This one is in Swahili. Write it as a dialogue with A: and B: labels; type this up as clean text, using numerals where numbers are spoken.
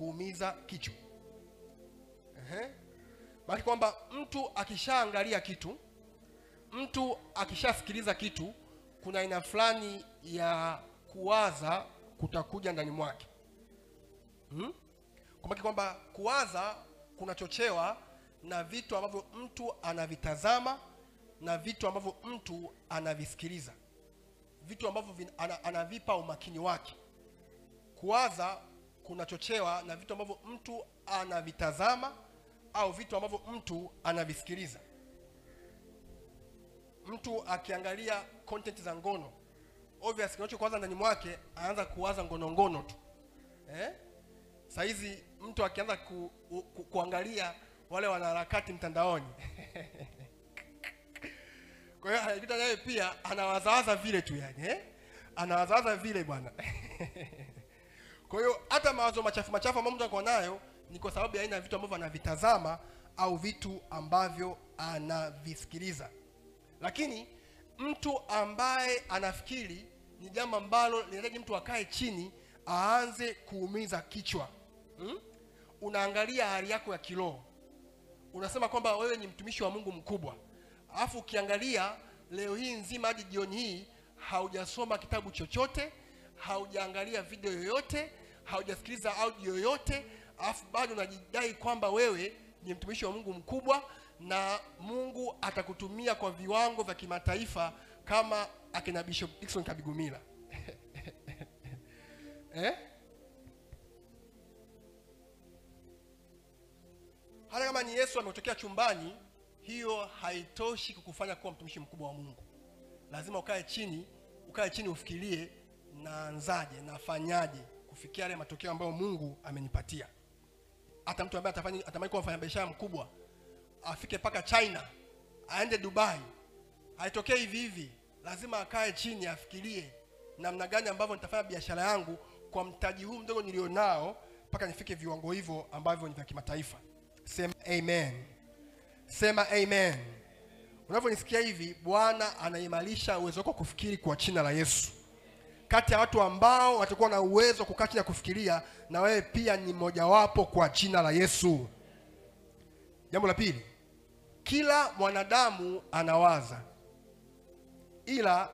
A: kuumiza kichwa. Maana kwamba mtu akishaangalia kitu, mtu akishasikiliza kitu, kuna aina fulani ya kuwaza kutakuja ndani mwake. Kumbuka kwamba kuwaza kunachochewa na vitu ambavyo mtu anavitazama na vitu ambavyo mtu anavisikiliza, vitu ambavyo anavipa umakini wake. Kuwaza kunachochewa na vitu ambavyo mtu anavitazama au vitu ambavyo mtu anavisikiliza. Mtu akiangalia content za ngono, obviously kinachokuwaza ndani mwake anaanza kuwaza ngono tu. Saizi mtu akianza kuangalia wale wanaharakati mtandaoni kwa hiyo anajikuta naye pia anawazawaza vile tu yani, anawazawaza vile bwana kwa hiyo hata mawazo machafu ambayo mtu anakuwa nayo ni kwa sababu ya aina vitu ambavyo anavitazama au vitu ambavyo anavisikiliza. Lakini mtu ambaye anafikiri ni jambo ambalo linahitaji mtu akae chini aanze kuumiza kichwa. Unaangalia hali yako ya kiroho, unasema kwamba wewe ni mtumishi wa Mungu mkubwa, alafu ukiangalia leo hii nzima hadi jioni hii haujasoma kitabu chochote, haujaangalia video yoyote, haujasikiliza audio yoyote, alafu bado unajidai kwamba wewe ni mtumishi wa Mungu mkubwa na Mungu atakutumia kwa viwango vya kimataifa kama akina Bishop Dickson Kabigumila. Hata kama ni Yesu ametokea chumbani, hiyo haitoshi kukufanya kuwa mtumishi mkubwa wa Mungu. Lazima ukae chini ufikirie, naanzaje, nafanyaje kufikia yale matokeo ambayo Mungu amenipatia. Hata mtu ambaye atamani kuwa mfanyabiashara mkubwa, afike paka China, aende Dubai, haitokei hivi hivi. Lazima akae chini afikirie namna gani ambavyo nitafanya biashara yangu kwa mtaji huu mdogo nilionao mpaka nifike viwango hivyo ambavyo ni vya kimataifa. Sema amen. Sema amen. Unavyonisikia hivi, Bwana anaimarisha uwezo wako kufikiri kwa jina la Yesu. Kati ya watu ambao watakuwa na uwezo kukaa chini na kufikiria, na wewe pia ni mmoja wapo kwa jina la Yesu. Jambo la pili, kila mwanadamu anawaza, ila